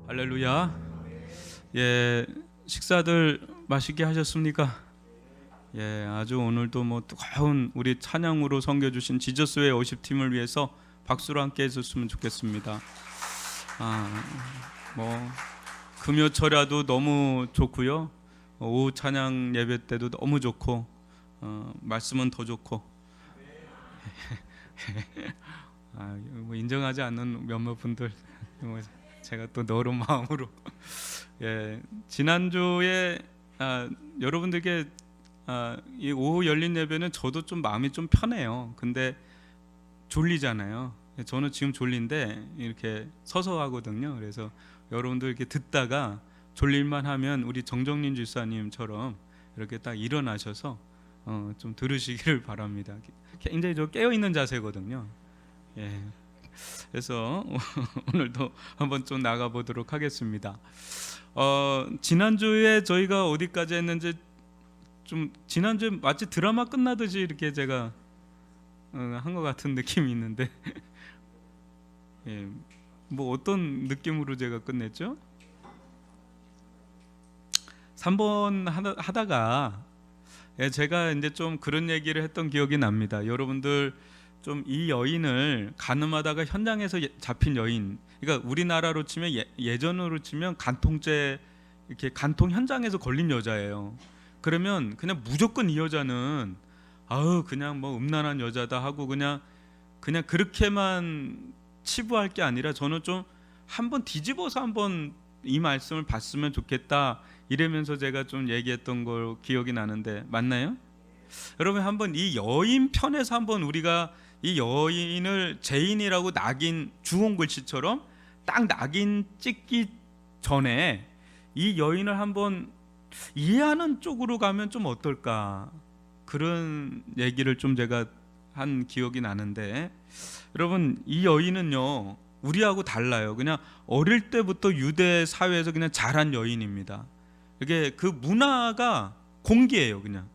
할렐루야. 예, 식사들 맛있게 하셨습니까? 예, 아주 오늘도 뭐 뜨거운 우리 찬양으로 섬겨주신 지저스의 워십팀을 위해서 박수로 함께 해줬으면 좋겠습니다. 뭐 금요철야도 너무 좋고요. 오후 찬양 예배 때도 너무 좋고, 말씀은 더 좋고. 뭐 인정하지 않는 몇몇 분들, 뭐 제가 또 너른 마음으로 예, 지난주에 여러분들께 이 오후 열린 예배는 저도 좀 마음이 좀 편해요. 근데 졸리잖아요. 저는 지금 졸린데 이렇게 서서 하거든요. 그래서 여러분들 이렇게 듣다가 졸릴만 하면 우리 정정린 집사님처럼 이렇게 딱 일어나셔서 좀 들으시기를 바랍니다. 굉장히 저 깨어 있는 자세거든요. 예. 그래서 오늘도 한번 좀 나가 보도록 하겠습니다. 지난주에 저희가 어디까지 했는지 좀 지난주에 마치 드라마 끝나듯이 이렇게 제가 한 것 같은 느낌이 있는데 예, 뭐 어떤 느낌으로 제가 끝냈죠? 3번 하다가 제가 이제 좀 그런 얘기를 했던 기억이 납니다. 여러분들 좀 이 여인을 가늠하다가 현장에서 잡힌 여인, 그러니까 우리나라로 치면 예전으로 치면 간통죄, 이렇게 간통 현장에서 걸린 여자예요. 그러면 그냥 무조건 이 여자는 그냥 뭐 음란한 여자다 하고 그냥 그렇게만 치부할 게 아니라 저는 좀 한번 뒤집어서 한번 이 말씀을 봤으면 좋겠다 이러면서 제가 좀 얘기했던 걸 기억이 나는데 맞나요? 여러분 한번 이 여인 편에서 한번 우리가 이 여인을 죄인이라고 낙인 주홍 글씨처럼 딱 낙인 찍기 전에 이 여인을 한번 이해하는 쪽으로 가면 좀 어떨까, 그런 얘기를 좀 제가 한 기억이 나는데, 여러분 이 여인은요 우리하고 달라요. 그냥 어릴 때부터 유대 사회에서 그냥 자란 여인입니다. 이게 그 문화가 공기예요. 그냥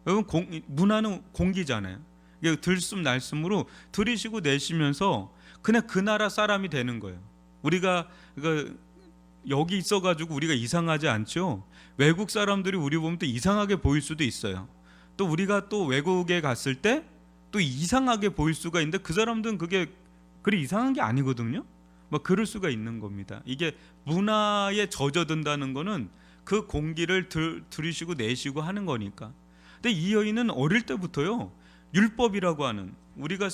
여러분 문화는 공기잖아요. 이게 들숨 날숨으로 들이쉬고 내쉬면서 그냥 그 나라 사람이 되는 거예요. 우리가 여기 있어가지고 우리가 이상하지 않죠. 외국 사람들이 우리 보면 또 이상하게 보일 수도 있어요. 또 우리가 또 외국에 갔을 때 또 이상하게 보일 수가 있는데 그 사람들은 그게 그리 이상한 게 아니거든요. 뭐 그럴 수가 있는 겁니다. 이게 문화에 젖어든다는 거는 그 공기를 들이쉬고 내쉬고 하는 거니까. 근데 이 여인은 어릴 때부터요 율법이라고 하는, 우리가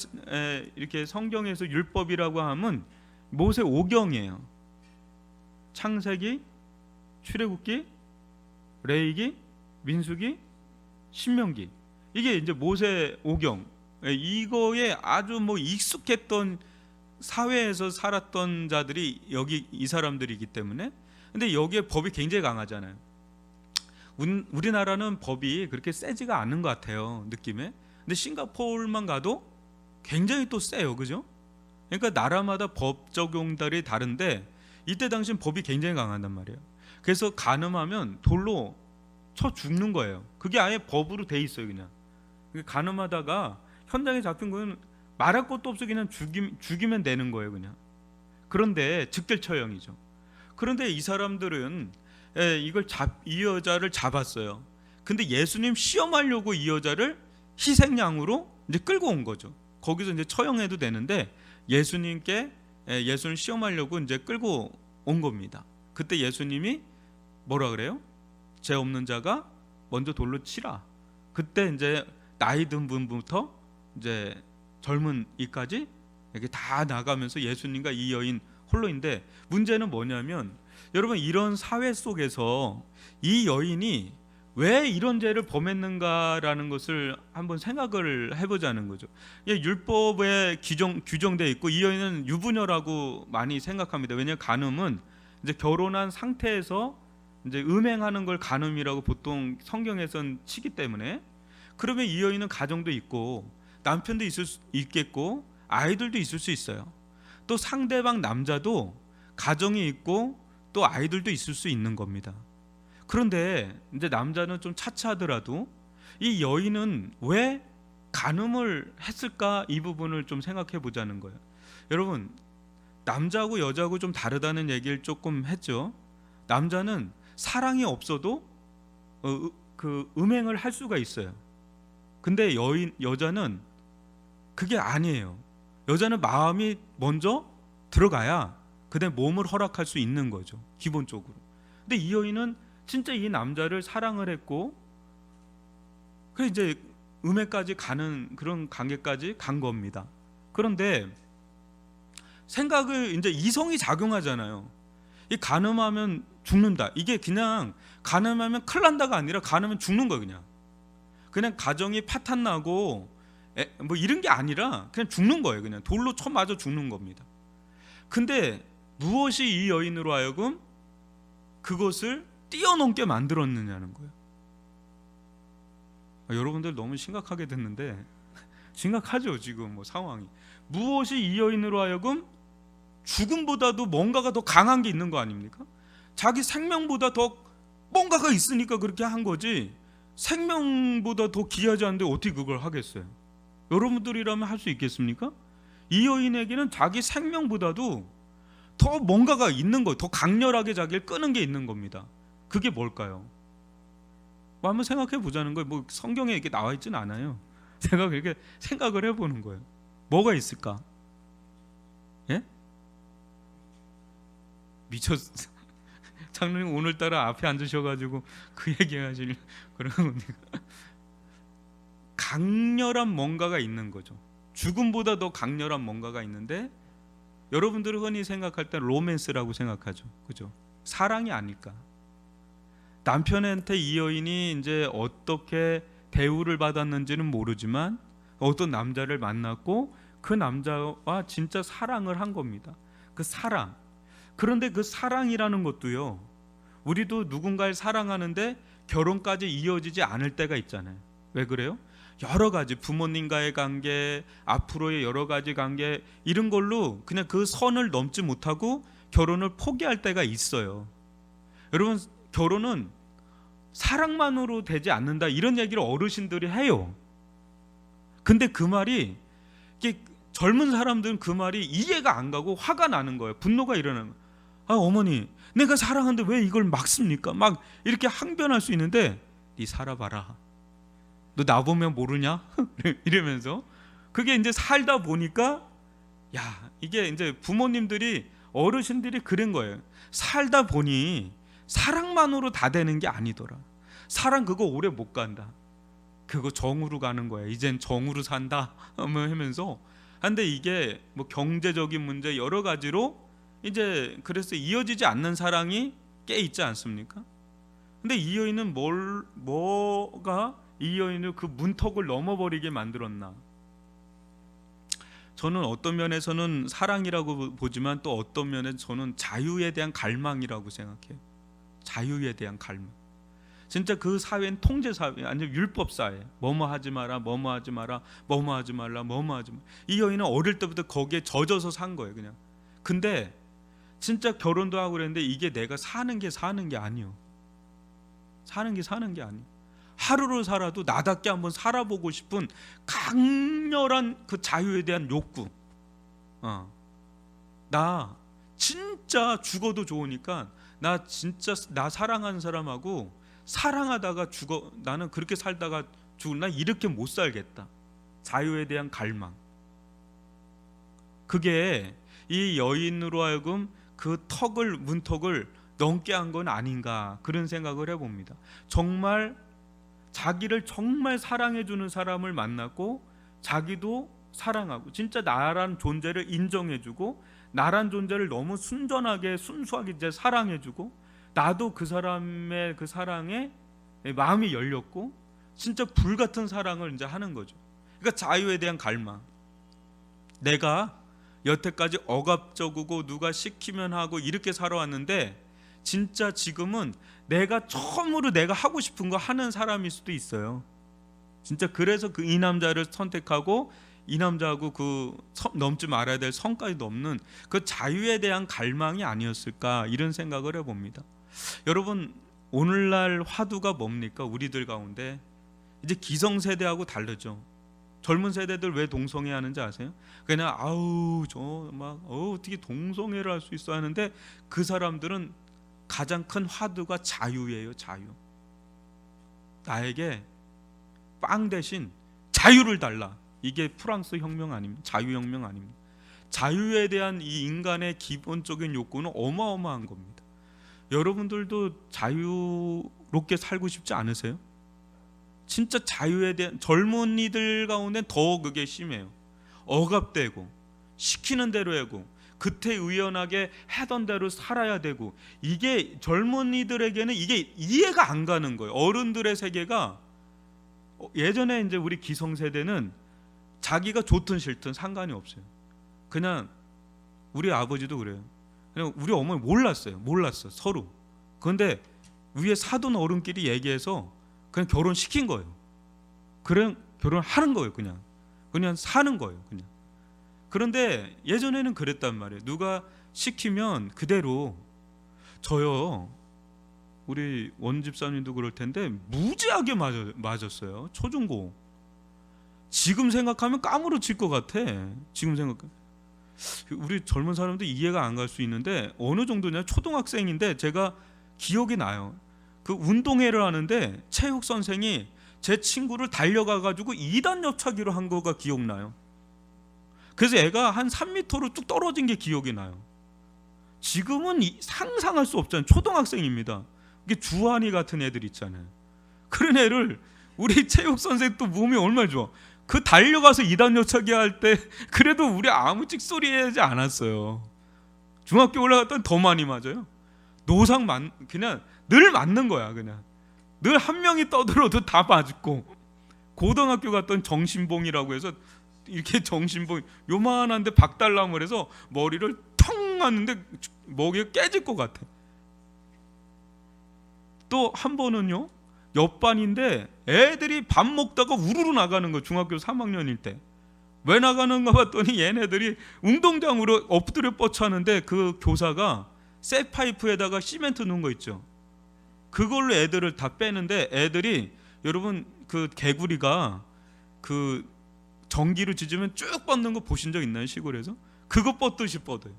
이렇게 성경에서 율법이라고 하면 모세 오경이에요. 창세기, 출애굽기, 레위기, 민수기, 신명기, 이게 이제 모세 오경, 이거에 아주 뭐 익숙했던 사회에서 살았던 자들이 여기 이 사람들이기 때문에. 근데 여기에 법이 굉장히 강하잖아요. 우리나라는 법이 그렇게 세지가 않은 것 같아요, 느낌에. 근데 싱가포르만 가도 굉장히 또 세요, 그죠? 그러니까 나라마다 법 적용들이 다른데 이때 당시엔 법이 굉장히 강하단 말이에요. 그래서 간음하면 돌로 쳐 죽는 거예요. 그게 아예 법으로 돼 있어요. 그냥 간음하다가 현장에 잡힌 거는 말할 것도 없어 그냥 죽이면 되는 거예요, 그냥. 그런데 즉결처형이죠. 그런데 이 사람들은 이 여자를 잡았어요. 근데 예수님 시험하려고 이 여자를 희생양으로 이제 끌고 온 거죠. 거기서 이제 처형해도 되는데 예수님께 예수님 시험하려고 이제 끌고 온 겁니다. 그때 예수님이 뭐라 그래요? 죄 없는 자가 먼저 돌로 치라. 그때 이제 나이 든 분부터 이제 젊은 이까지 이렇게 다 나가면서 예수님과 이 여인 홀로인데, 문제는 뭐냐면 여러분 이런 사회 속에서 이 여인이 왜 이런 죄를 범했는가라는 것을 한번 생각을 해보자는 거죠. 율법에 규정되어 있고 이 여인은 유부녀라고 많이 생각합니다. 왜냐하면 간음은 이제 결혼한 상태에서 이제 음행하는 걸 간음이라고 보통 성경에선 치기 때문에. 그러면 이 여인은 가정도 있고 남편도 있겠고 아이들도 있을 수 있어요. 또 상대방 남자도 가정이 있고 또 아이들도 있을 수 있는 겁니다. 그런데 이제 남자는 좀 차치하더라도 이 여인은 왜 간음을 했을까, 이 부분을 좀 생각해 보자는 거예요. 여러분 남자하고 여자하고 좀 다르다는 얘기를 조금 했죠. 남자는 사랑이 없어도 그 음행을 할 수가 있어요. 근데 여자는 그게 아니에요. 여자는 마음이 먼저 들어가야 그다음에 몸을 허락할 수 있는 거죠, 기본적으로. 근데 이 여인은 진짜 이 남자를 사랑을 했고, 그 이제 음해까지 가는 그런 관계까지 간 겁니다. 그런데 생각을 이제 이성이 작용하잖아요. 이 간음하면 죽는다. 이게 그냥 간음하면 큰일 난다가 아니라 간음하면 죽는 거예요. 그냥 가정이 파탄 나고 뭐 이런 게 아니라 그냥 죽는 거예요. 그냥 돌로 쳐 맞아 죽는 겁니다. 근데 무엇이 이 여인으로 하여금 그것을 뛰어넘게 만들었느냐는 거예요. 여러분들 너무 심각하게 됐는데, 심각하죠 지금 뭐 상황이. 무엇이 이 여인으로 하여금 죽음보다도 뭔가가 더 강한 게 있는 거 아닙니까? 자기 생명보다 더 뭔가가 있으니까 그렇게 한 거지, 생명보다 더 귀하지 않은데 어떻게 그걸 하겠어요? 여러분들이라면 할 수 있겠습니까? 이 여인에게는 자기 생명보다도 더 뭔가가 있는 거예요. 더 강렬하게 자기를 끄는 게 있는 겁니다. 그게 뭘까요? 뭐 한번 생각해 보자는 거예요. 뭐 성경에 이렇게 나와 있지는 않아요. 제가 그렇게 생각을 해보는 거예요. 뭐가 있을까? 예? 미쳤. 장로님 오늘따라 앞에 앉으셔가지고 그 얘기하실 그런 겁니까? 강렬한 뭔가가 있는 거죠. 죽음보다 더 강렬한 뭔가가 있는데, 여러분들은 흔히 생각할 때 로맨스라고 생각하죠, 그죠? 사랑이 아닐까. 남편한테 이 여인이 이제 어떻게 대우를 받았는지는 모르지만 어떤 남자를 만났고 그 남자와 진짜 사랑을 한 겁니다. 그 사랑. 그런데 그 사랑이라는 것도요, 우리도 누군가를 사랑하는데 결혼까지 이어지지 않을 때가 있잖아요. 왜 그래요? 여러 가지 부모님과의 관계, 앞으로의 여러 가지 관계, 이런 걸로 그냥 그 선을 넘지 못하고 결혼을 포기할 때가 있어요. 여러분, 결혼은 사랑만으로 되지 않는다, 이런 얘기를 어르신들이 해요. 근데 그 말이, 이게 젊은 사람들은 그 말이 이해가 안 가고 화가 나는 거예요. 분노가 일어나는 거예요. 아, 어머니, 내가 사랑하는데 왜 이걸 막습니까? 막 이렇게 항변할 수 있는데, 네 살아봐라, 너 나보면 모르냐? 이러면서. 그게 이제 살다 보니까, 야, 이게 이제 부모님들이, 어르신들이 그런 거예요. 살다 보니 사랑만으로 다 되는 게 아니더라. 사랑 그거 오래 못 간다. 그거 정으로 가는 거야. 이젠 정으로 산다 하면서. 근데 이게 뭐 경제적인 문제 여러 가지로 이제 그래서 이어지지 않는 사랑이 꽤 있지 않습니까? 근데 이 여인은 뭐가 이 여인을 그 문턱을 넘어버리게 만들었나? 저는 어떤 면에서는 사랑이라고 보지만 또 어떤 면에서 저는 자유에 대한 갈망이라고 생각해요. 자유에 대한 갈망. 진짜 그 사회는 통제 사회, 아니면 율법 사회. 뭐뭐 하지 마라, 뭐뭐 하지 마라, 뭐뭐 하지 말라, 뭐뭐 하지 마. 이 여인은 어릴 때부터 거기에 젖어서 산 거예요, 그냥. 근데 진짜 결혼도 하고 그랬는데 이게 내가 사는 게 아니요. 사는 게 아니요. 하루를 살아도 나답게 한번 살아보고 싶은 강렬한 그 자유에 대한 욕구. 나 진짜 죽어도 좋으니까 나 진짜 나 사랑하는 사람하고 사랑하다가 죽어, 나는 그렇게 살다가 죽을, 나 이렇게 못 살겠다. 자유에 대한 갈망. 그게 이 여인으로 하여금 그 문턱을 넘게 한 건 아닌가, 그런 생각을 해봅니다. 정말 자기를 정말 사랑해주는 사람을 만났고 자기도 사랑하고 진짜 나란 존재를 인정해주고 나란 존재를 너무 순전하게 순수하게 이제 사랑해주고, 나도 그 사람의 그 사랑에 마음이 열렸고 진짜 불같은 사랑을 이제 하는 거죠. 그러니까 자유에 대한 갈망. 내가 여태까지 억압적이고 누가 시키면 하고 이렇게 살아왔는데 진짜 지금은 내가 처음으로 내가 하고 싶은 거 하는 사람일 수도 있어요. 진짜 그래서 이 남자를 선택하고 이 남자하고 그 넘지 말아야 될 선까지 넘는 그 자유에 대한 갈망이 아니었을까, 이런 생각을 해봅니다. 여러분, 오늘날 화두가 뭡니까? 우리들 가운데 이제 기성세대하고 다르죠. 젊은 세대들 왜 동성애 하는지 아세요? 그냥 아우 저 막 어떻게 동성애를 할 수 있어 하는데, 그 사람들은 가장 큰 화두가 자유예요. 자유. 나에게 빵 대신 자유를 달라. 이게 프랑스 혁명 아닙니까? 자유혁명 아닙니까? 자유에 대한 이 인간의 기본적인 욕구는 어마어마한 겁니다. 여러분들도 자유롭게 살고 싶지 않으세요? 진짜 자유에 대한, 젊은이들 가운데 더 그게 심해요. 억압되고 시키는 대로 하고 그태의연하게 하던 대로 살아야 되고, 이게 젊은이들에게는 이게 이해가 안 가는 거예요. 어른들의 세계가, 예전에 이제 우리 기성세대는 자기가 좋든 싫든 상관이 없어요. 그냥 우리 아버지도 그래요. 그냥 우리 어머니 몰랐어 서로. 그런데 위에 사돈 어른끼리 얘기해서 그냥 결혼시킨 거예요. 그냥 결혼하는 거예요. 그냥 사는 거예요. 그냥. 그런데 예전에는 그랬단 말이에요. 누가 시키면 그대로. 저요, 우리 원집사님도 그럴 텐데 무지하게 맞았어요. 초중고. 지금 생각하면 까무러칠 것 같아. 지금 생각하면 우리 젊은 사람도 이해가 안 갈 수 있는데, 어느 정도냐, 초등학생인데 제가 기억이 나요. 그 운동회를 하는데 체육 선생이 제 친구를 달려가 가지고 2단 옆차기로 한 거가 기억나요. 그래서 애가 한 3m로 쭉 떨어진 게 기억이 나요. 지금은 상상할 수 없잖아요. 초등학생입니다. 이게 주한이 같은 애들 있잖아요. 그런 애를 우리 체육 선생 또 몸이 얼마나 좋아. 그 달려가서 2단 옆차기 할 때 그래도 우리 아무 찍소리 하지 않았어요. 중학교 올라갔더니 더 많이 맞아요. 그냥 늘 맞는 거야. 그냥 늘 한 명이 떠들어도 다 맞고. 고등학교 갔더니 정신봉이라고 해서, 이렇게 정신봉 요만한데 박달나무를 해서 머리를 텅 맞는데 머리가 깨질 것 같아. 또 한 번은요, 옆반인데 애들이 밥 먹다가 우르르 나가는 거. 중학교 3학년일 때. 왜 나가는가 봤더니 얘네들이 운동장으로 엎드려 뻗쳐하는데, 그 교사가 쇠파이프에다가 시멘트 넣은 거 있죠. 그걸로 애들을 다 빼는데, 애들이, 여러분 그 개구리가 그 전기로 짖으면 쭉 뻗는 거 보신 적 있나요? 시골에서? 그거 뻗듯이 뻗어요.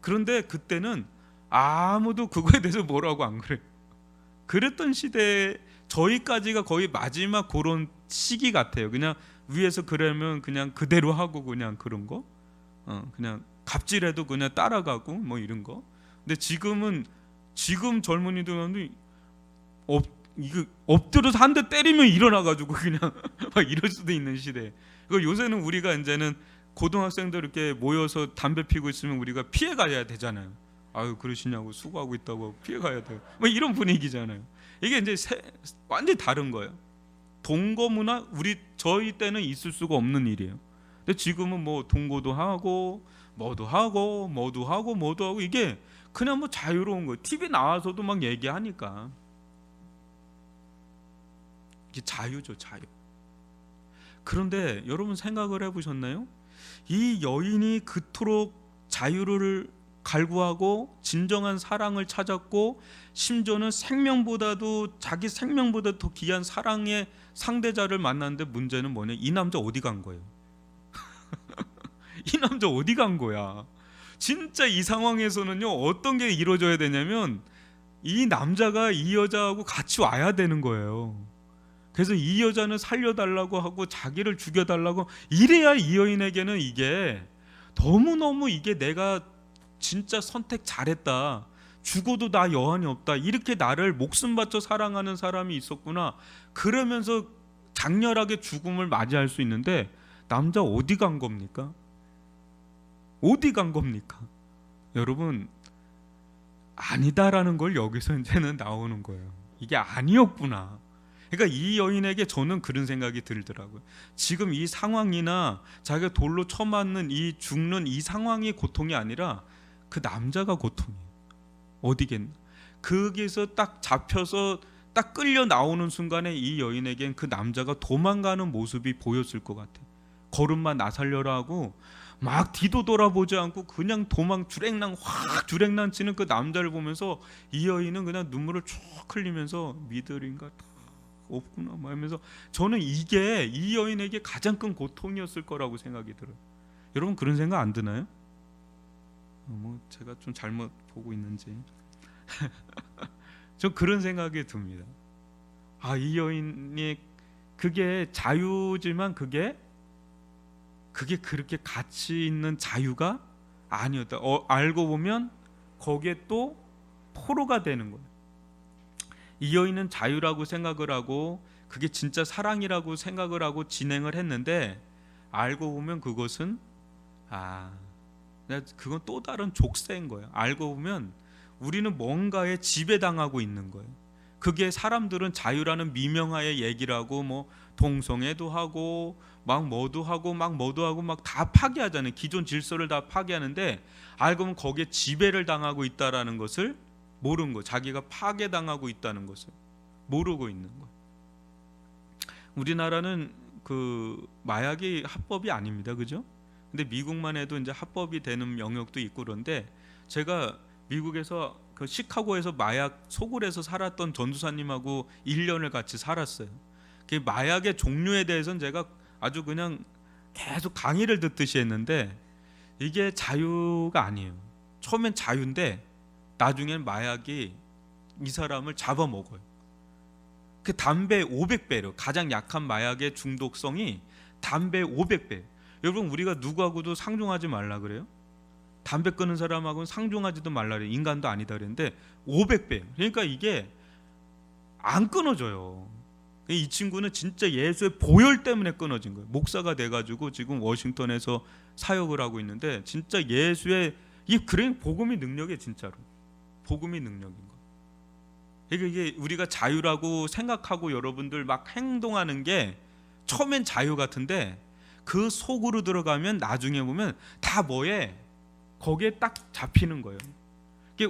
그런데 그때는 아무도 그거에 대해서 뭐라고 안 그래요. 그랬던 시대에 저희까지가 거의 마지막 그런 시기 같아요. 그냥 위에서 그러면 그냥 그대로 하고, 그냥 그런 거, 그냥 갑질해도 그냥 따라가고 뭐 이런 거. 근데 지금 젊은이들은 이거 엎드려서 한 대 때리면 일어나가지고 그냥 막 이럴 수도 있는 시대. 그 요새는 우리가 이제는 고등학생들 이렇게 모여서 담배 피고 있으면 우리가 피해 가야 되잖아요. 아유 그러시냐고, 수고하고 있다고 피해 가야 돼요. 뭐 이런 분위기잖아요. 이게 이제 완전히 다른 거예요. 동거 문화, 저희 때는 있을 수가 없는 일이에요. 근데 지금은 뭐 동거도 하고 뭐도 하고 이게 그냥 뭐 자유로운 거예요. TV 나와서도 막 얘기하니까. 이게 자유죠, 자유. 그런데 여러분 생각을 해보셨나요? 이 여인이 그토록 자유를 갈구하고 진정한 사랑을 찾았고, 심지어는 자기 생명보다 더 귀한 사랑의 상대자를 만났는데, 문제는 뭐냐? 이 남자 어디 간 거예요? 이 남자 어디 간 거야? 진짜 이 상황에서는요, 어떤 게 이루어져야 되냐면, 이 남자가 이 여자하고 같이 와야 되는 거예요. 그래서 이 여자는 살려달라고 하고 자기를 죽여달라고, 이래야 이 여인에게는 이게 너무너무, 이게 내가 진짜 선택 잘했다, 죽어도 나 여한이 없다, 이렇게 나를 목숨 바쳐 사랑하는 사람이 있었구나, 그러면서 장렬하게 죽음을 맞이할 수 있는데, 남자 어디 간 겁니까? 어디 간 겁니까? 여러분, 아니다라는 걸 여기서 이제는 나오는 거예요. 이게 아니었구나. 그러니까 이 여인에게 저는 그런 생각이 들더라고요. 지금 이 상황이나 자기가 돌로 쳐맞는 이 죽는 이 상황이 고통이 아니라 그 남자가 고통이에요. 어디겠나. 거기서 딱 잡혀서 딱 끌려 나오는 순간에 이 여인에겐 그 남자가 도망가는 모습이 보였을 것 같아요. 걸음만 나 살려라 하고 막 뒤도 돌아보지 않고 그냥 주랭랑 치는 그 남자를 보면서 이 여인은 그냥 눈물을 쭉 흘리면서 미들인가 없구나 뭐 하면서 저는 이게 이 여인에게 가장 큰 고통이었을 거라고 생각이 들어요. 여러분 그런 생각 안 드나요? 뭐 제가 좀 잘못 보고 있는지 저 그런 생각이 듭니다. 이 여인이 그게 자유지만 그게 그렇게 가치 있는 자유가 아니었다. 알고 보면 거기에 또 포로가 되는 거예요. 이 여인은 자유라고 생각을 하고 그게 진짜 사랑이라고 생각을 하고 진행을 했는데 알고 보면 그것은 그건 또 다른 족쇄인 거예요. 알고 보면 우리는 뭔가에 지배당하고 있는 거예요. 그게 사람들은 자유라는 미명하에 얘기를 하고 뭐 동성애도 하고 막 뭐도 하고 막 다 파괴하잖아요. 기존 질서를 다 파괴하는데 알고 보면 거기에 지배를 당하고 있다라는 것을 모르는 거, 자기가 파괴당하고 있다는 것을 모르고 있는 거. 우리나라는 그 마약이 합법이 아닙니다, 그죠? 근데 미국만 해도 이제 합법이 되는 영역도 있고 그런데 제가 미국에서 그 시카고에서 마약 소굴에서 살았던 전도사님하고 1년을 같이 살았어요. 그 마약의 종류에 대해서는 제가 아주 그냥 계속 강의를 듣듯이 했는데 이게 자유가 아니에요. 처음엔 자유인데 나중에는 마약이 이 사람을 잡아먹어요. 그 담배 500배로 가장 약한 마약의 중독성이 담배 500배. 여러분 우리가 누구하고도 상종하지 말라 그래요? 담배 끊는 사람하고는 상종하지도 말라 그래요. 인간도 아니다 그랬는데 500배. 그러니까 이게 안 끊어져요. 이 친구는 진짜 예수의 보혈 때문에 끊어진 거예요. 목사가 돼가지고 지금 워싱턴에서 사역을 하고 있는데 진짜 예수의 그래 복음이 능력이에요. 진짜로 복음이 능력인 거예요. 그러니까 이게 우리가 자유라고 생각하고 여러분들 막 행동하는 게 처음엔 자유 같은데 그 속으로 들어가면 나중에 보면 다 뭐에 거기에 딱 잡히는 거예요.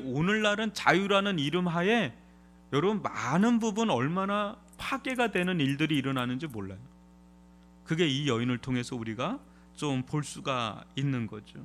오늘날은 자유라는 이름 하에 여러분 많은 부분 얼마나 파괴가 되는 일들이 일어나는지 몰라요. 그게 이 여인을 통해서 우리가 좀 볼 수가 있는 거죠.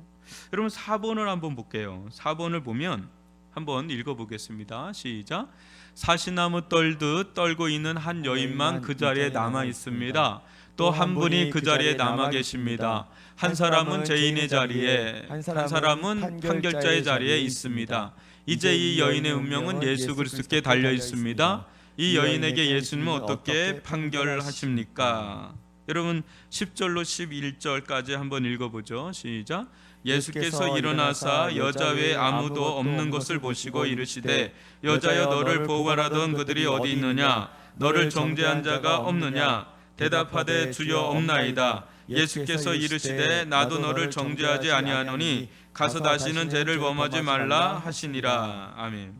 여러분 4번을 한번 볼게요. 4번을 보면 한번 읽어보겠습니다. 시작. 사시나무 떨듯 떨고 있는 한 여인만 그 자리에 남아 있습니다. 또 한 분이 그 자리에 남아 계십니다. 한 사람은 죄인의 자리에, 한 사람은 판결자의 자리에 있습니다. 이제 이 여인의 운명은 예수 그리스도께 달려 있습니다. 이 여인에게 예수님은 어떻게 판결하십니까? 여러분 10절로 11절까지 한번 읽어보죠. 시작. 예수께서 일어나사 여자 외에 아무도 없는 것을 보시고 이르시되 여자여 너를 보관하던 그들이 어디 있느냐? 너를 정죄한 자가 없느냐? 대답하되 주여 없나이다. 예수께서 이르시되 나도 너를 정죄하지 아니하노니 가서 다시는 죄를 범하지 말라 하시니라. 아멘.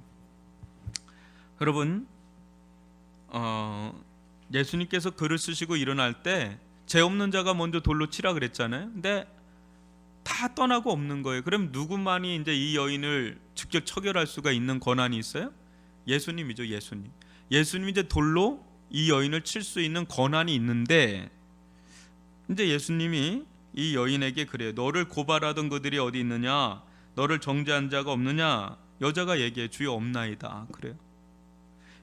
여러분 예수님께서 글을 쓰시고 일어날 때 죄 없는 자가 먼저 돌로 치라 그랬잖아요. 근데 다 떠나고 없는 거예요. 그럼 누구만이 이제 이 여인을 직접 처결할 수가 있는 권한이 있어요? 예수님이죠. 예수님이 이제 돌로 이 여인을 칠 수 있는 권한이 있는데 이제 예수님이 이 여인에게 그래요. 너를 고발하던 그들이 어디 있느냐? 너를 정죄한 자가 없느냐? 여자가 얘기해 주여 없나이다. 그래요.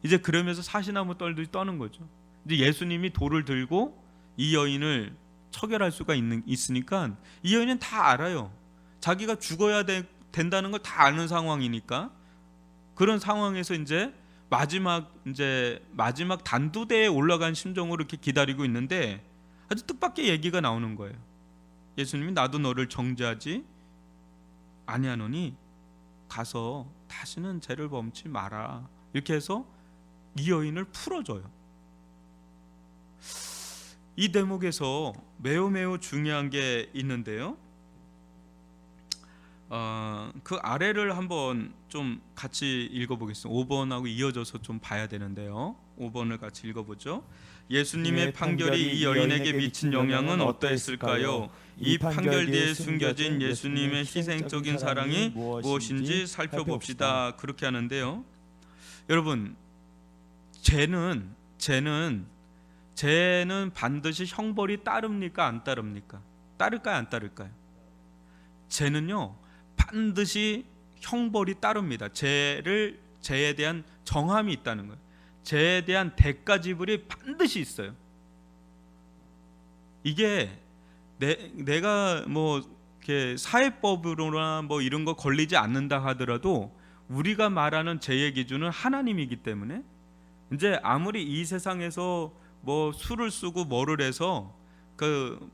이제 그러면서 사시나무 떨듯이 떠는 거죠. 이제 예수님이 돌을 들고 이 여인을 처결할 수가 있으니까 이 여인은 다 알아요. 자기가 죽어야 된다는 걸 다 아는 상황이니까 그런 상황에서 이제 마지막 단두대에 올라간 심정으로 이렇게 기다리고 있는데 아주 뜻밖의 얘기가 나오는 거예요. 예수님이 나도 너를 정죄하지 아니하노니 가서 다시는 죄를 범치 마라. 이렇게 해서 이 여인을 풀어줘요. 이 대목에서 매우 중요한 게 있는데요. 그 아래를 한번 좀 같이 읽어보겠습니다. 5번하고 이어져서 좀 봐야 되는데요. 5번을 같이 읽어보죠. 예수님의 판결이 이 여인에게 미친 영향은 어떠했을까요? 이 판결 뒤에 숨겨진 예수님의 희생적인 사랑이 무엇인지 살펴봅시다. 그렇게 하는데요. 여러분, 죄는 반드시 형벌이 따릅니까? 안 따릅니까? 따를까요? 안 따를까요? 죄는요 반드시 형벌이 따릅니다. 죄에 대한 정함이 있다는 거예요. 죄에 대한 대가 지불이 반드시 있어요. 이게 내가 뭐 이렇게 사회법으로나 뭐 이런 거 걸리지 않는다 하더라도 우리가 말하는 죄의 기준은 하나님이기 때문에 이제 아무리 이 세상에서 뭐 수를 쓰고 뭐를 해서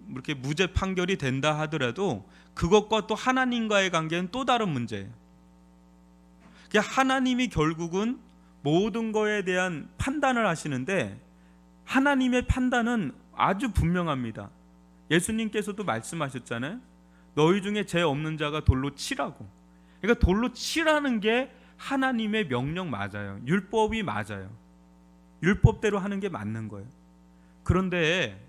이렇게 무죄 판결이 된다 하더라도 그것과 또 하나님과의 관계는 또 다른 문제예요. 하나님이 결국은 모든 거에 대한 판단을 하시는데 하나님의 판단은 아주 분명합니다. 예수님께서도 말씀하셨잖아요. 너희 중에 죄 없는 자가 돌로 치라고. 그러니까 돌로 치라는 게 하나님의 명령 맞아요. 율법이 맞아요. 율법대로 하는 게 맞는 거예요. 그런데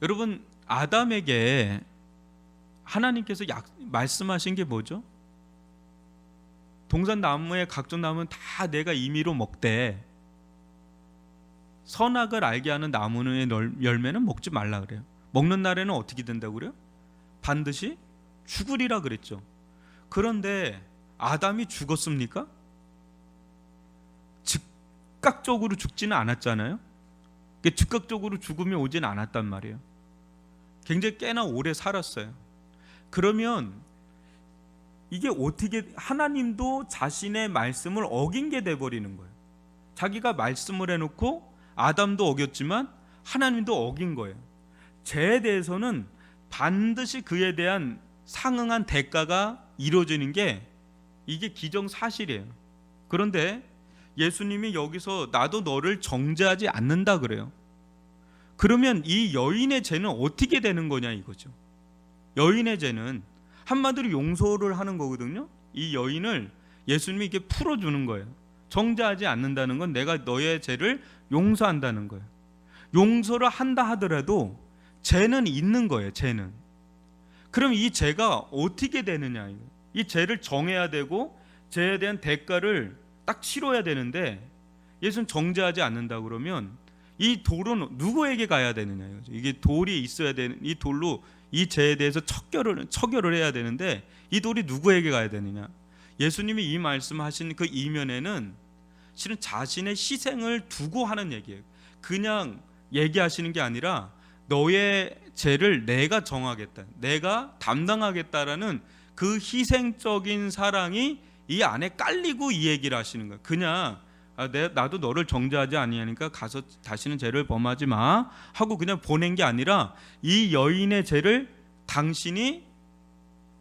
여러분, 아담에게 하나님께서 말씀하신 게 뭐죠? 동산 나무의 각종 나무는 다 내가 임의로 먹되 선악을 알게 하는 나무의 열매는 먹지 말라 그래요. 먹는 날에는 어떻게 된다고 그래요? 반드시 죽으리라 그랬죠. 그런데 아담이 죽었습니까? 즉각적으로 죽지는 않았잖아요. 즉각적으로 죽음이 오진 않았단 말이에요. 굉장히 꽤나 오래 살았어요. 그러면 이게 어떻게 하나님도 자신의 말씀을 어긴 게 돼버리는 거예요. 자기가 말씀을 해놓고 아담도 어겼지만 하나님도 어긴 거예요. 죄에 대해서는 반드시 그에 대한 상응한 대가가 이루어지는 게 이게 기정사실이에요. 그런데 예수님이 여기서 나도 너를 정죄하지 않는다 그래요. 그러면 이 여인의 죄는 어떻게 되는 거냐 이거죠. 여인의 죄는 한마디로 용서를 하는 거거든요. 이 여인을 예수님이 이렇게 풀어주는 거예요. 정죄하지 않는다는 건 내가 너의 죄를 용서한다는 거예요. 용서를 한다 하더라도 죄는 있는 거예요. 죄는. 그럼 이 죄가 어떻게 되느냐, 이 죄를 정해야 되고 죄에 대한 대가를 딱 치러야 되는데 예수는 정죄하지 않는다 그러면 이 돌은 누구에게 가야 되느냐 이거죠. 이게 돌이 있어야 되는, 이 돌로 이 죄에 대해서 처결을 해야 되는데 이 돌이 누구에게 가야 되느냐. 예수님이 이 말씀하신 그 이면에는 실은 자신의 희생을 두고 하는 얘기예요. 그냥 얘기하시는 게 아니라 너의 죄를 내가 정하겠다, 내가 담당하겠다라는 그 희생적인 사랑이 이 안에 깔리고 이 얘기를 하시는 거예요. 그냥 나도 너를 정죄하지 아니하니까 가서 다시는 죄를 범하지 마 하고 그냥 보낸 게 아니라 이 여인의 죄를 당신이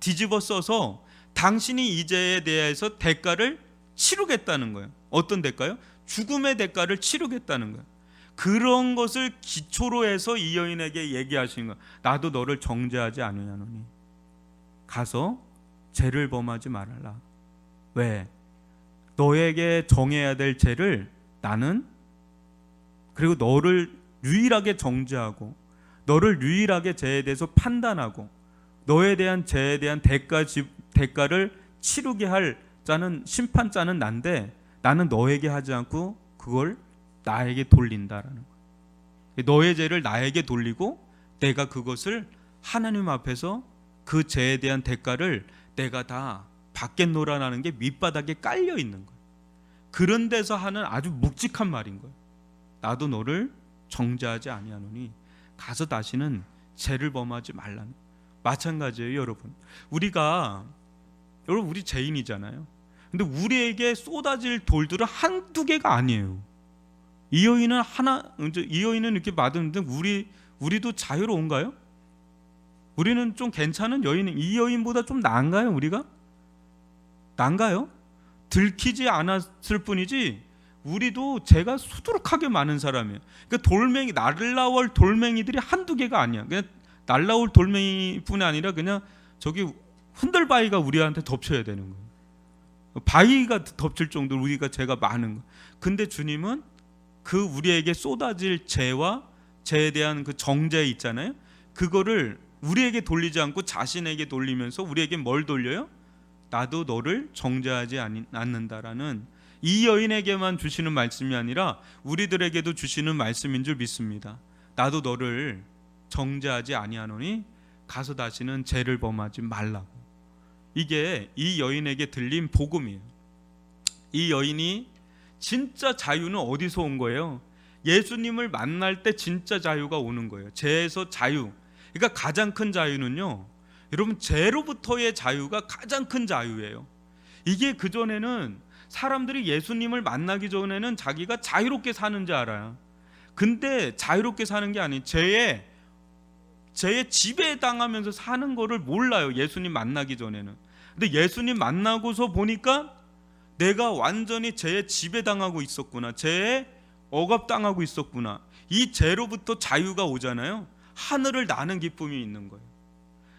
뒤집어 써서 당신이 이 죄에 대해서 대가를 치르겠다는 거예요. 어떤 대가요? 죽음의 대가를 치르겠다는 거예요. 그런 것을 기초로 해서 이 여인에게 얘기하시는 거예요. 나도 너를 정죄하지 않으냐노니 가서 죄를 범하지 말아라. 왜? 너에게 정해야 될 죄를 나는, 그리고 너를 유일하게 정죄하고 너를 유일하게 죄에 대해서 판단하고 너에 대한 죄에 대한 대가를 치르게 할 자는, 심판자는 난데 나는 너에게 하지 않고 그걸 나에게 돌린다라는 거예요. 너의 죄를 나에게 돌리고 내가 그것을 하나님 앞에서 그 죄에 대한 대가를 내가 다 받겠노라는 게 밑바닥에 깔려 있는 거예요. 그런 데서 하는 아주 묵직한 말인 거예요. 나도 너를 정죄하지 아니하노니 가서 다시는 죄를 범하지 말라는. 마찬가지예요, 여러분. 여러분 우리 죄인이잖아요. 근데 우리에게 쏟아질 돌들은 한두 개가 아니에요. 이 여인은 이렇게 받았는데 우리도 자유로운가요? 우리는 좀 괜찮은 여인, 이 여인보다 좀 나은가요? 우리가? 난가요? 들키지 않았을 뿐이지 우리도 죄가 수두룩하게 많은 사람이에요. 그러니까 날라올 돌멩이들이 한두 개가 아니야. 그냥 날라올 돌멩이뿐이 아니라 그냥 저기 흔들바위가 우리한테 덮쳐야 되는 거예요. 바위가 덮칠 정도로 우리가 죄가 많은 거예요. 근데 주님은 그 우리에게 쏟아질 죄와 죄에 대한 그 정죄 있잖아요. 그거를 우리에게 돌리지 않고 자신에게 돌리면서 우리에게 뭘 돌려요? 나도 너를 정죄하지 않는다라는, 이 여인에게만 주시는 말씀이 아니라 우리들에게도 주시는 말씀인 줄 믿습니다. 나도 너를 정죄하지 아니하노니 가서 다시는 죄를 범하지 말라고. 이게 이 여인에게 들린 복음이에요. 이 여인이 진짜 자유는 어디서 온 거예요? 예수님을 만날 때 진짜 자유가 오는 거예요. 죄에서 자유. 그러니까 가장 큰 자유는요, 여러분, 죄로부터의 자유가 가장 큰 자유예요. 이게 그전에는 사람들이 예수님을 만나기 전에는 자기가 자유롭게 사는 줄 알아요. 근데 자유롭게 사는 게 아닌 죄에 지배당하면서 사는 거를 몰라요. 예수님 만나기 전에는. 근데 예수님 만나고서 보니까 내가 완전히 죄에 지배당하고 있었구나, 죄에 억압당하고 있었구나. 이 죄로부터 자유가 오잖아요. 하늘을 나는 기쁨이 있는 거예요.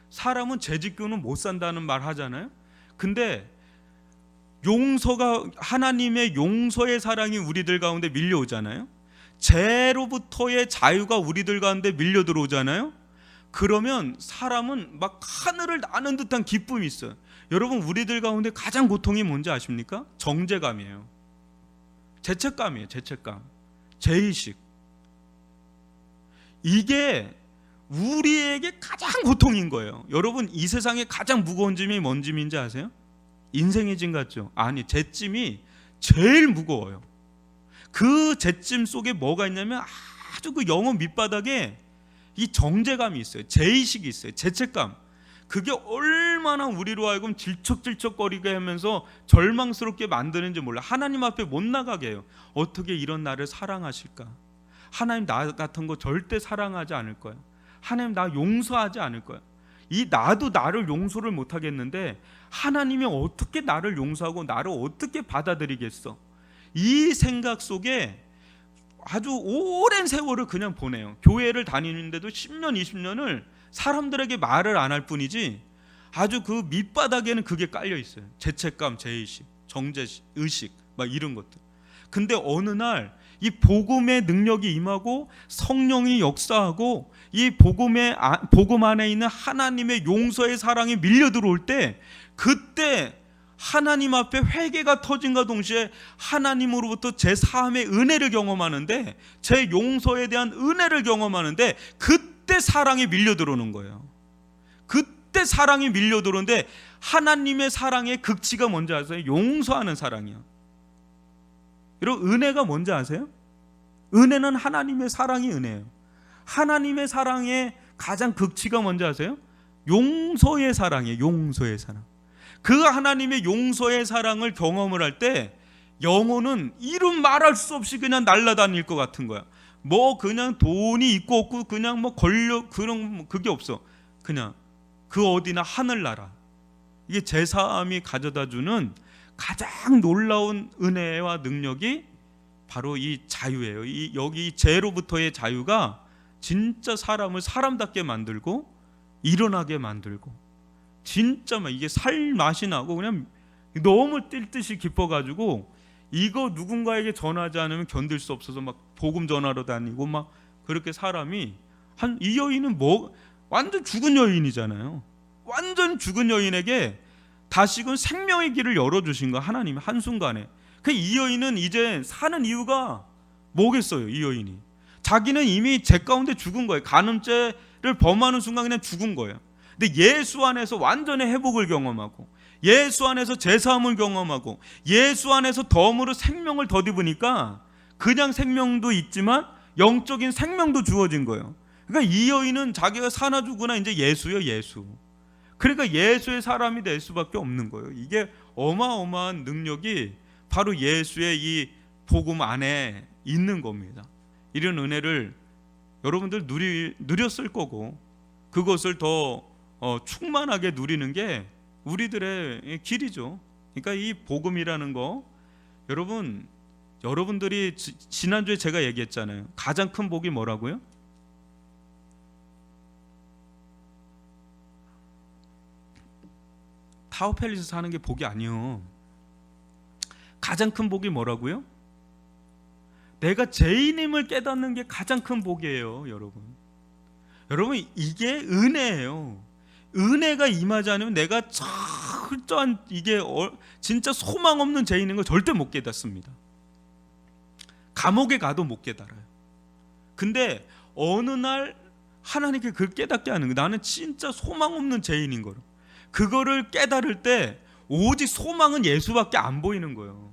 사람은 죄 짓고는 못 산다는 말 하잖아요. 근데 하나님의 용서의 사랑이 우리들 가운데 밀려오잖아요. 죄로부터의 자유가 우리들 가운데 밀려 들어오잖아요. 그러면 사람은 막 하늘을 나는 듯한 기쁨이 있어요. 여러분, 우리들 가운데 가장 고통이 뭔지 아십니까? 정죄감이에요. 죄책감이에요. 죄책감, 죄의식. 이게 우리에게 가장 고통인 거예요. 여러분, 이 세상에 가장 무거운 짐이 뭔 짐인지 아세요? 인생의 짐 같죠? 아니, 죄짐이 제일 무거워요. 그 죄짐 속에 뭐가 있냐면 아주 그 영혼 밑바닥에 이 정죄감이 있어요. 죄의식이 있어요. 죄책감. 그게 얼마나 우리로 하여금 질척질척거리게 하면서 절망스럽게 만드는지 몰라. 하나님 앞에 못 나가게 해요. 어떻게 이런 나를 사랑하실까? 하나님, 나 같은 거 절대 사랑하지 않을 거야. 하나님, 나 용서하지 않을 거야. 이 나도 나를 용서를 못 하겠는데 하나님이 어떻게 나를 용서하고 나를 어떻게 받아들이겠어? 이 생각 속에 아주 오랜 세월을 그냥 보내요. 교회를 다니는데도 10년, 20년을 사람들에게 말을 안 할 뿐이지 아주 그 밑바닥에는 그게 깔려 있어요. 죄책감, 죄의식, 정죄의식, 막 이런 것들. 근데 어느 날 이 복음의 능력이 임하고 성령이 역사하고 이 복음 안에 있는 하나님의 용서의 사랑이 밀려 들어올 때, 그때 하나님 앞에 회개가 터진과 동시에 하나님으로부터 제 사함의 은혜를 경험하는데, 제 용서에 대한 은혜를 경험하는데, 그때 사랑이 밀려 들어오는 거예요. 그때 사랑이 밀려 들어오는데, 하나님의 사랑의 극치가 뭔지 아세요? 용서하는 사랑이요. 여러분, 은혜가 뭔지 아세요? 은혜는 하나님의 사랑이 은혜예요. 하나님의 사랑의 가장 극치가 뭔지 아세요? 용서의 사랑이에요. 용서의 사랑. 그 하나님의 용서의 사랑을 경험을 할 때 영혼은 이름 말할 수 없이 그냥 날아다닐 것 같은 거야. 뭐 그냥 돈이 있고 없고 그냥 뭐 권력 그런 그게 없어. 그냥 그 어디나 하늘나라. 이게 제사함이 가져다주는 가장 놀라운 은혜와 능력이 바로 이 자유예요. 여기 죄로부터의 자유가 진짜 사람을 사람답게 만들고 일어나게 만들고, 진짜 막 이게 살 맛이 나고 그냥 너무 뛸 듯이 기뻐가지고 이거 누군가에게 전하지 않으면 견딜 수 없어서 막 복음 전하러 다니고 막 그렇게 사람이 이 여인은 뭐 완전 죽은 여인이잖아요. 완전 죽은 여인에게 다시금 생명의 길을 열어주신 거 하나님이 한순간에. 이 여인은 이제 사는 이유가 뭐겠어요? 이 여인이 자기는 이미 죄 가운데 죽은 거예요. 간음죄를 범하는 순간 그냥 죽은 거예요. 근데 예수 안에서 완전히 회복을 경험하고, 예수 안에서 제사함을 경험하고, 예수 안에서 덤으로 생명을 덧입으니까 그냥 생명도 있지만 영적인 생명도 주어진 거예요. 그러니까 이 여인은 자기가 사나 죽으나 이제 예수요, 예수. 그러니까 예수의 사람이 될 수밖에 없는 거예요. 이게 어마어마한 능력이 바로 예수의 이 복음 안에 있는 겁니다. 이런 은혜를 여러분들 누렸을 거고, 그것을 더 충만하게 누리는 게 우리들의 길이죠. 그러니까 이 복음이라는 거, 여러분들이 지난주에 제가 얘기했잖아요. 가장 큰 복이 뭐라고요? 타워팰리스 사는 게 복이 아니요. 가장 큰 복이 뭐라고요? 내가 죄인임을 깨닫는 게 가장 큰 복이에요, 여러분. 여러분, 이게 은혜예요. 은혜가 임하지 않으면 내가 철저한 이게 진짜 소망 없는 죄인인 걸 절대 못 깨닫습니다. 감옥에 가도 못 깨달아요. 근데 어느 날 하나님께 그걸 깨닫게 하는 거예요. 나는 진짜 소망 없는 죄인인 거를. 그거를 깨달을 때 오직 소망은 예수밖에 안 보이는 거예요.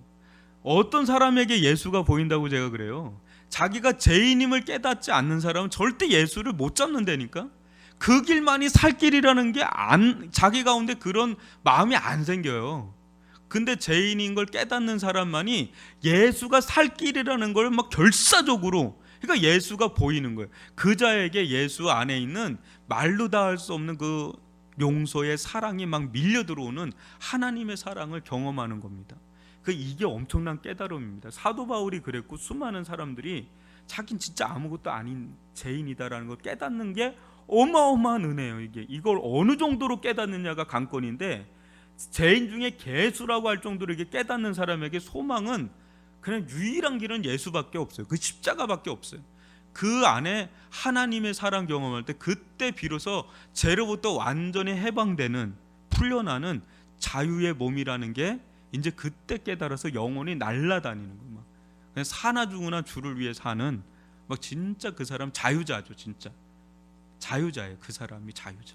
어떤 사람에게 예수가 보인다고 제가 그래요. 자기가 죄인임을 깨닫지 않는 사람은 절대 예수를 못 잡는다니까. 그 길만이 살 길이라는 게 자기 가운데 그런 마음이 안 생겨요. 근데 죄인인 걸 깨닫는 사람만이 예수가 살 길이라는 걸 막 결사적으로, 그러니까 예수가 보이는 거예요. 그 자에게 예수 안에 있는 말로 다 할 수 없는 그 용서의 사랑이 막 밀려 들어오는 하나님의 사랑을 경험하는 겁니다. 이게 엄청난 깨달음입니다. 사도 바울이 그랬고 수많은 사람들이 자긴 진짜 아무것도 아닌 죄인이다라는 걸 깨닫는 게 어마어마한 은혜예요. 이걸 어느 정도로 깨닫느냐가 관건인데, 죄인 중에 개수라고 할 정도로 이게 깨닫는 사람에게 소망은 그냥 유일한 길은 예수밖에 없어요. 그 십자가밖에 없어요. 그 안에 하나님의 사랑 경험할 때 그때 비로소 죄로부터 완전히 해방되는, 풀려나는 자유의 몸이라는 게 이제 그때 깨달아서 영혼이 날아다니는 거예요. 막 그냥 사나 죽으나 주를 위해 사는, 막 진짜 그 사람 자유자죠. 진짜 자유자예요. 그 사람이 자유자.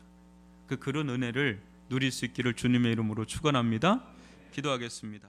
그런 은혜를 누릴 수 있기를 주님의 이름으로 축원합니다. 기도하겠습니다.